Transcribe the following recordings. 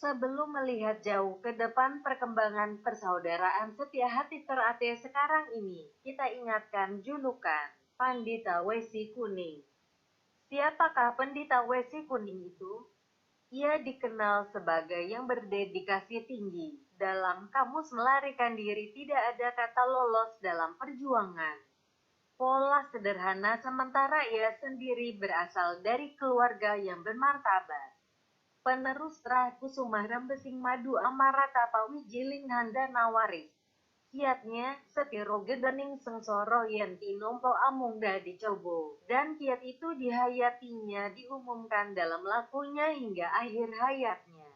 Sebelum melihat jauh ke depan perkembangan persaudaraan setia hati terate sekarang ini, kita ingatkan julukan Pandita Wesi Kuning. Siapakah Pandita Wesi Kuning itu? Ia dikenal sebagai yang berdedikasi tinggi. Dalam kamus melarikan diri tidak ada kata lolos dalam perjuangan. Pola sederhana sementara ia sendiri berasal dari keluarga yang bermartabat. Penerus Kusuma Rembesing Madu Amarata Pawijiling Handana Waris. Kiatnya, setiro gedening sengsoro yen tinompo amungda dicobo, dan kiat itu dihayatinya diumumkan dalam lakunya hingga akhir hayatnya.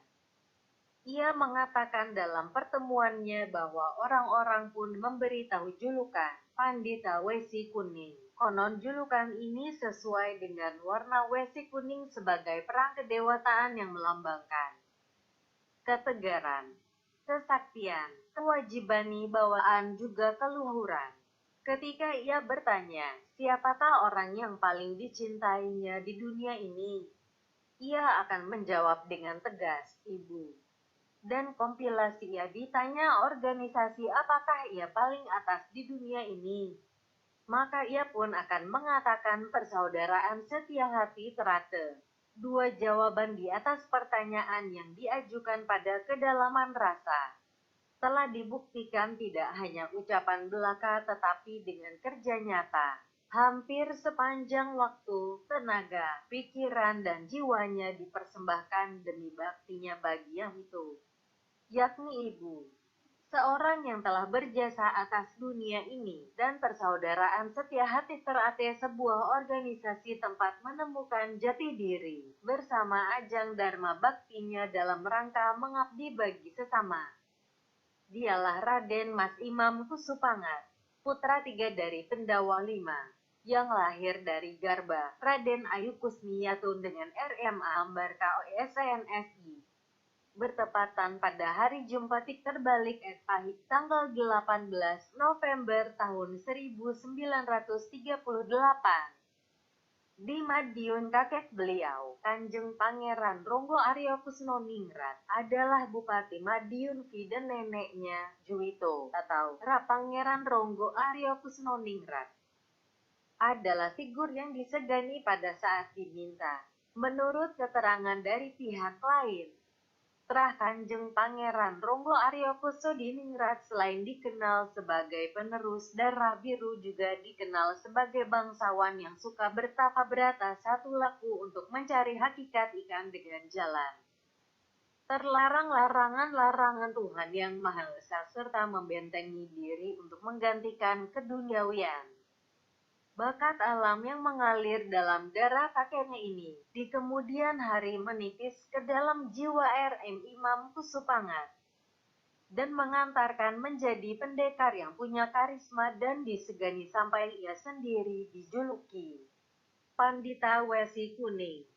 Ia mengatakan dalam pertemuannya bahwa orang-orang pun memberitahu julukan Pandita Wesi Kuning. Konon julukan ini sesuai dengan warna wesi kuning sebagai perang kedewataan yang melambangkan ketegaran, kesaktian, kewajiban bawaan juga keluhuran. Ketika ia bertanya, siapakah orang yang paling dicintainya di dunia ini? Ia akan menjawab dengan tegas, Ibu. Dan kompilasi ia ditanya organisasi apakah ia paling atas di dunia ini? Maka ia pun akan mengatakan persaudaraan setia hati terate. Dua jawaban di atas pertanyaan yang diajukan pada kedalaman rasa. Telah dibuktikan tidak hanya ucapan belaka tetapi dengan kerja nyata. Hampir sepanjang waktu, tenaga, pikiran dan jiwanya dipersembahkan demi baktinya bagi yang itu, yakni Ibu. Seorang yang telah berjasa atas dunia ini, dan persaudaraan setia hati terate sebuah organisasi tempat menemukan jati diri, bersama ajang dharma baktinya dalam rangka mengabdi bagi sesama. Dialah Raden Mas Imam Kusupangat, putra 3 dari Pendawa 5, yang lahir dari Garba, Raden Ayu Kusmiyatun dengan RMA Ambar KOSNSI. Bertepatan pada hari Jumpati terbalik Pahit tanggal 18 November tahun 1938. Di Madiun kakek beliau, Kanjeng Pangeran Ronggo Aryo Kusnoningrat, adalah Bupati Madiun dan neneknya, Juwito, atau Rapangeran Ronggo Aryo Kusnoningrat, adalah figur yang disegani pada saat diminta. Menurut keterangan dari pihak lain, Kanjeng Pangeran Ronggo Aryo Kusnoningrat selain dikenal sebagai penerus darah biru juga dikenal sebagai bangsawan yang suka bertapa berata satu laku untuk mencari hakikat ikan dengan jalan terlarang larangan Tuhan Yang Maha Esa serta membentengi diri untuk menggantikan keduniawian. Bakat alam yang mengalir dalam darah kakeknya ini, di kemudian hari menipis ke dalam jiwa RM Imam Kusupangat, dan mengantarkan menjadi pendekar yang punya karisma dan disegani sampai ia sendiri dijuluki Pandita Wesi Kuning.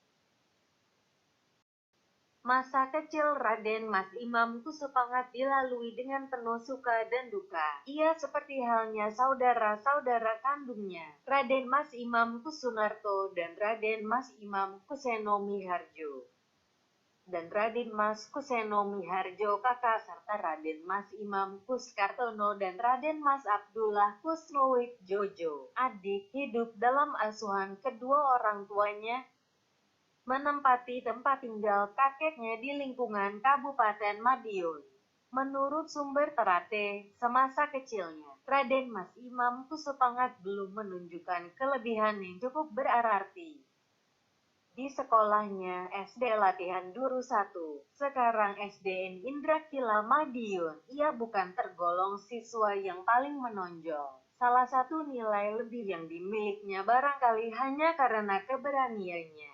Masa kecil Raden Mas Imam Kusupangat dilalui dengan penuh suka dan duka. Ia seperti halnya saudara-saudara kandungnya, Raden Mas Imam Kusunarto dan Raden Mas Imam Kuseno Miharjo. Dan Raden Mas Kuseno Miharjo kakak serta Raden Mas Imam Kuskartono dan Raden Mas Abdullah Kusnowit Jojo, adik, hidup dalam asuhan kedua orang tuanya, menempati tempat tinggal kakeknya di lingkungan Kabupaten Madiun. Menurut sumber terate, semasa kecilnya, Raden Mas Imam Kusupangat belum menunjukkan kelebihan yang cukup berarti. Di sekolahnya SD Latihan Duru 1, sekarang SDN Indrakila Madiun, ia bukan tergolong siswa yang paling menonjol. Salah satu nilai lebih yang dimilikinya barangkali hanya karena keberaniannya.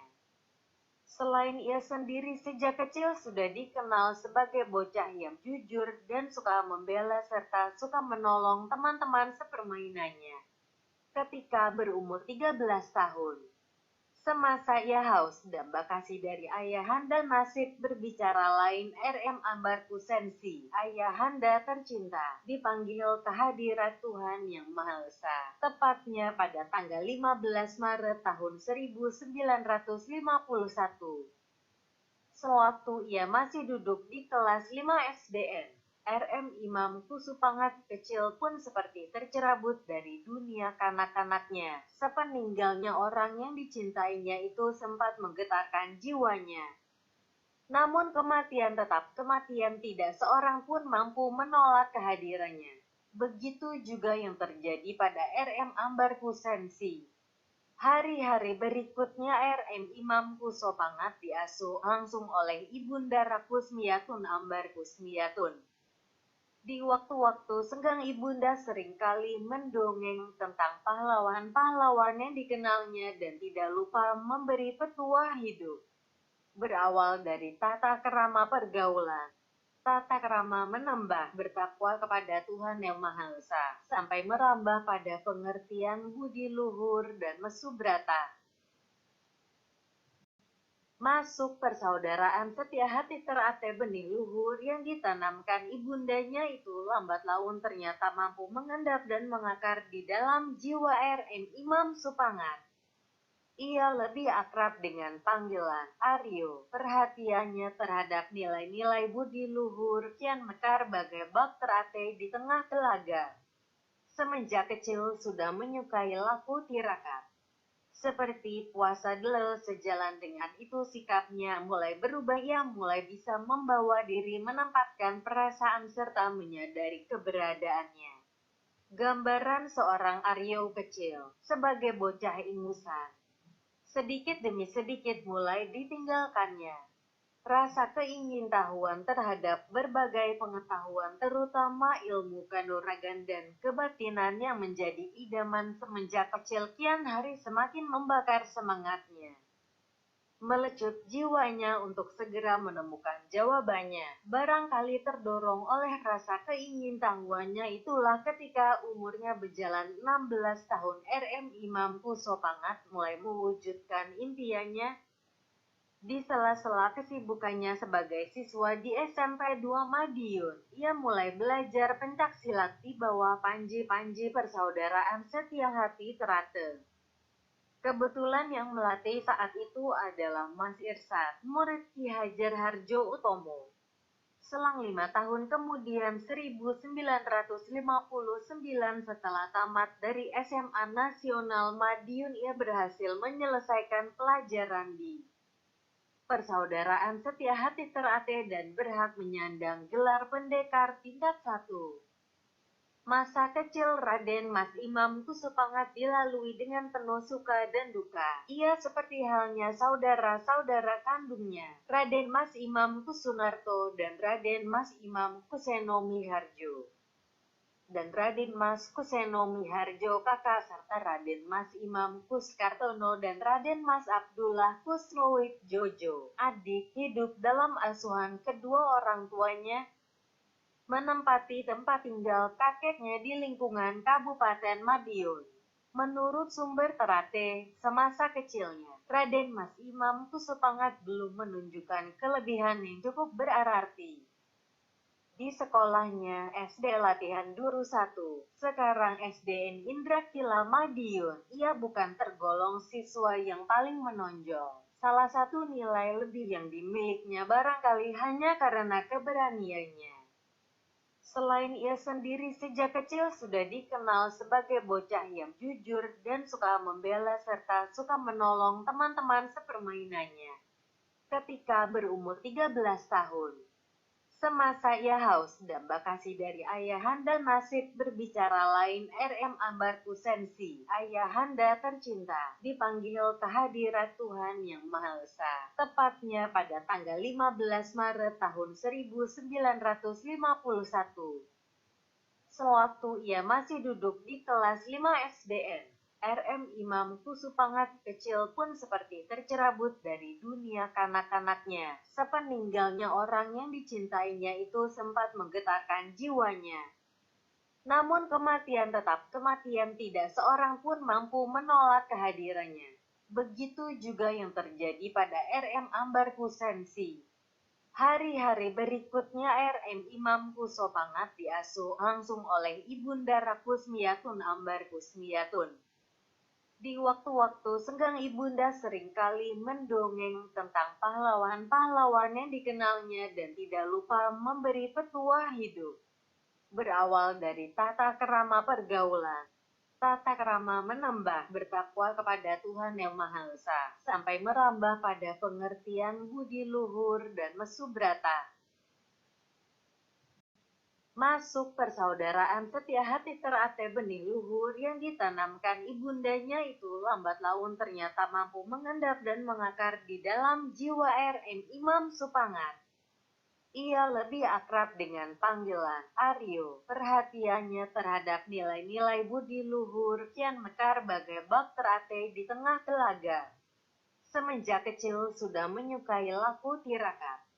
Selain ia sendiri sejak kecil sudah dikenal sebagai bocah yang jujur dan suka membela serta suka menolong teman-teman sepermainannya. Ketika berumur 13 tahun, semasa ia haus damba kasih dari ayahanda nasib berbicara lain RM Ambar Kusensi, ayahanda tercinta, dipanggil ke hadirat Tuhan Yang Maha Esa, tepatnya pada tanggal 15 Maret tahun 1951. Sewaktu ia masih duduk di kelas 5 SDN, RM Imam Kusupangat kecil pun seperti tercerabut dari dunia kanak-kanaknya. Sepeninggalnya orang yang dicintainya itu sempat menggetarkan jiwanya. Namun kematian tetap kematian, tidak seorang pun mampu menolak kehadirannya. Begitu juga yang terjadi pada RM Ambar Kusensi. Hari-hari berikutnya RM Imam Kusopangat diasuh langsung oleh Ibunda Rakusmiatun Ambar Kusmiatun. Di waktu-waktu senggang Ibunda seringkali mendongeng tentang pahlawan-pahlawan yang dikenalnya dan tidak lupa memberi petuah hidup. Berawal dari tata kerama pergaulan, tata krama menambah bertakwa kepada Tuhan Yang Maha Esa, sampai merambah pada pengertian budi luhur dan mesubrata. Masuk persaudaraan setia hati terate benih luhur yang ditanamkan ibundanya itu lambat laun ternyata mampu mengendap dan mengakar di dalam jiwa RM Imam Supangat. Ia lebih akrab dengan panggilan Aryo. Perhatiannya terhadap nilai-nilai budi luhur kian mekar bagai bak terate di tengah telaga. Semenjak kecil sudah menyukai laku tirakat. Seperti puasa delel, sejalan dengan itu sikapnya mulai berubah. Ia mulai bisa membawa diri, menempatkan perasaan serta menyadari keberadaannya. Gambaran seorang Aryo kecil sebagai bocah ingusan. Sedikit demi sedikit mulai ditinggalkannya rasa keingintahuan terhadap berbagai pengetahuan, terutama ilmu kanuragan dan kebatinan yang menjadi idaman semenjak kecil, kian hari semakin membakar semangatnya. Melecut jiwanya untuk segera menemukan jawabannya. Barangkali terdorong oleh rasa keingintahuannya itulah ketika umurnya berjalan 16 tahun RM Imam Kusopangat mulai mewujudkan impiannya. Di sela-sela kesibukannya sebagai siswa di SMP 2 Madiun, ia mulai belajar pencaksilat di bawah panji-panji persaudaraan setia hati terate. Kebetulan yang melatih saat itu adalah Mas Irsad, murid Ki Hajar Harjo Utomo. Selang 5 tahun kemudian 1959 setelah tamat dari SMA Nasional Madiun, ia berhasil menyelesaikan pelajaran di Persaudaraan Setia Hati Terate dan berhak menyandang gelar pendekar tingkat 1. Masa kecil Raden Mas Imam Kusupangat dilalui dengan penuh suka dan duka. Ia seperti halnya saudara-saudara kandungnya, Raden Mas Imam Kusunarto dan Raden Mas Imam Kuseno Miharjo. Dan Raden Mas Kuseno Miharjo kakak, serta Raden Mas Imam Kuskartono dan Raden Mas Abdullah Kusnowit Jojo adik hidup dalam asuhan kedua orang tuanya, menempati tempat tinggal kakeknya di lingkungan Kabupaten Madiun. Menurut sumber terate, semasa kecilnya, Raden Mas Imam Kusupangat belum menunjukkan kelebihan yang cukup berarti. Di sekolahnya SD Latihan Duru 1, sekarang SDN Indra Kila Madiun, ia bukan tergolong siswa yang paling menonjol. Salah satu nilai lebih yang dimilikinya barangkali hanya karena keberaniannya. Selain ia sendiri sejak kecil sudah dikenal sebagai bocah yang jujur dan suka membela serta suka menolong teman-teman sepermainannya. Ketika berumur 13 tahun, semasa ia haus damba kasih dari ayahanda, nasib berbicara lain. RM Ambar Kusensi, ayahanda tercinta, dipanggil ke hadirat Tuhan Yang Maha Esa, tepatnya pada tanggal 15 Maret tahun 1951. Sewaktu ia masih duduk di kelas 5 SDN, RM Imam Kusupangat kecil pun seperti tercerabut dari dunia kanak-kanaknya. Sepeninggalnya orang yang dicintainya itu sempat menggetarkan jiwanya. Namun kematian tetap kematian, tidak seorang pun mampu menolak kehadirannya. Begitu juga yang terjadi pada RM Ambar Kusensi. Hari-hari berikutnya RM Imam Kusopangat diasuh langsung oleh Ibunda Rakusmiatun Ambar Kusmiatun. Di waktu-waktu senggang ibunda seringkali mendongeng tentang pahlawan-pahlawan yang dikenalnya dan tidak lupa memberi petuah hidup. Berawal dari tata kerama pergaulan, tata kerama menambah bertakwa kepada Tuhan Yang Maha Esa, sampai merambah pada pengertian budi luhur dan mesubrata. Masuk persaudaraan setia hati terate benih luhur yang ditanamkan ibundanya itu lambat laun ternyata mampu mengendap dan mengakar di dalam jiwa RM Imam Supangat. Ia lebih akrab dengan panggilan Aryo. Perhatiannya terhadap nilai-nilai budi luhur kian mekar bagai bak terate di tengah telaga. Semenjak kecil sudah menyukai laku tirakat.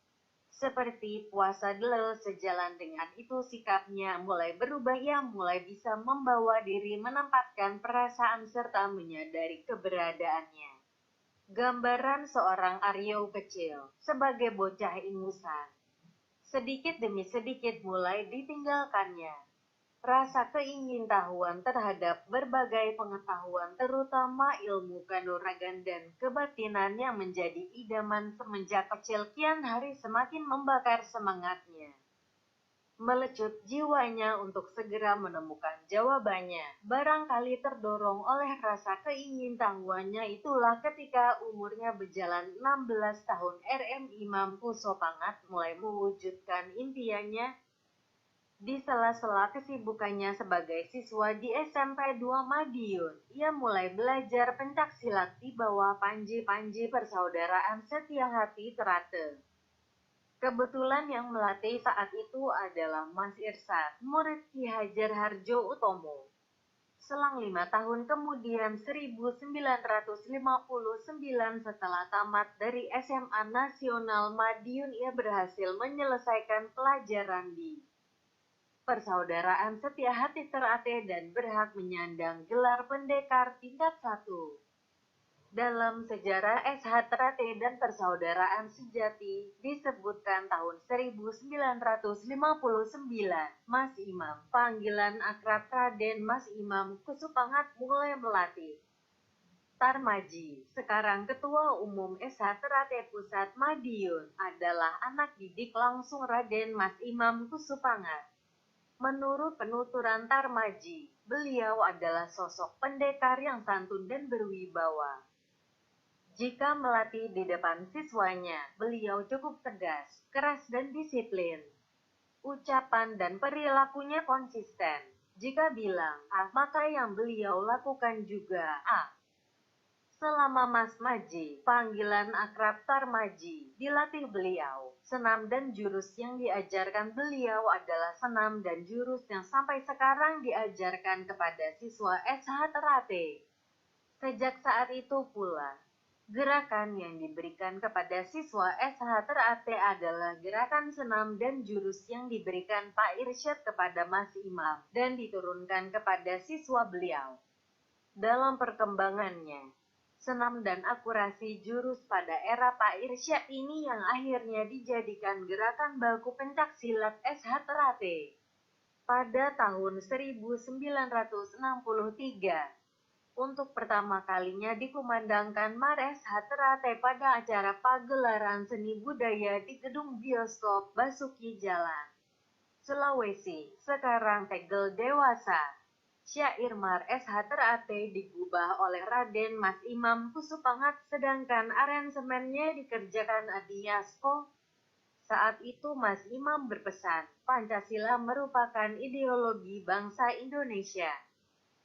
Seperti puasa delel, sejalan dengan itu sikapnya mulai berubah. Ia mulai bisa membawa diri, menempatkan perasaan serta menyadari keberadaannya. Gambaran seorang Aryo kecil sebagai bocah ingusan. Sedikit demi sedikit mulai ditinggalkannya rasa keingintahuan terhadap berbagai pengetahuan, terutama ilmu kanuragan dan kebatinan yang menjadi idaman semenjak kecil, kian hari semakin membakar semangatnya. Melecut jiwanya untuk segera menemukan jawabannya. Barangkali terdorong oleh rasa keingintahuannya itulah ketika umurnya berjalan 16 tahun RM Imam Kusopangat mulai mewujudkan impiannya. Di sela-sela kesibukannya sebagai siswa di SMP 2 Madiun, ia mulai belajar pencaksilat di bawah panji-panji persaudaraan setia hati terate. Kebetulan yang melatih saat itu adalah Mas Irsad, murid Ki Hajar Harjo Utomo. Selang 5 tahun kemudian 1959 setelah tamat dari SMA Nasional Madiun, ia berhasil menyelesaikan pelajaran di Persaudaraan Setia Hati Terate dan berhak menyandang gelar pendekar tingkat 1. Dalam sejarah SH Terate dan Persaudaraan Sejati disebutkan tahun 1959, Mas Imam, panggilan akrab Raden Mas Imam Kusupangat, mulai melatih Tarmaji, sekarang Ketua Umum SH Terate Pusat Madiun, adalah anak didik langsung Raden Mas Imam Kusupangat. Menurut penuturan Tarmaji, beliau adalah sosok pendekar yang santun dan berwibawa. Jika melatih di depan siswanya, beliau cukup tegas, keras dan disiplin. Ucapan dan perilakunya konsisten. Jika bilang A, maka yang beliau lakukan juga A. Selama Mas Maji, panggilan akrab Tarmaji, dilatih beliau, senam dan jurus yang diajarkan beliau adalah senam dan jurus yang sampai sekarang diajarkan kepada siswa SH Terate. Sejak saat itu pula, gerakan yang diberikan kepada siswa SH Terate adalah gerakan senam dan jurus yang diberikan Pak Irsyad kepada Mas Imam dan diturunkan kepada siswa beliau. Dalam perkembangannya, senam dan akurasi jurus pada era Pak Irsyad ini yang akhirnya dijadikan gerakan baku pencaksilat SH Terate. Pada tahun 1963, untuk pertama kalinya dikumandangkan Mar SH Terate pada acara pagelaran seni budaya di gedung bioskop Basuki Jalan, Sulawesi, sekarang Tegel Dewasa. Syair Mar SH Terate digubah oleh Raden Mas Imam Kusupangat, sedangkan aransemennya dikerjakan Adi Yasko. Saat itu Mas Imam berpesan, Pancasila merupakan ideologi bangsa Indonesia,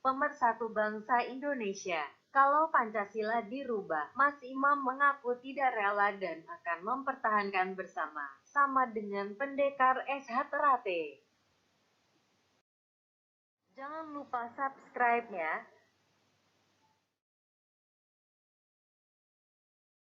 pemersatu bangsa Indonesia. Kalau Pancasila dirubah, Mas Imam mengaku tidak rela dan akan mempertahankan bersama, sama dengan pendekar SH Terate. Jangan lupa subscribe ya.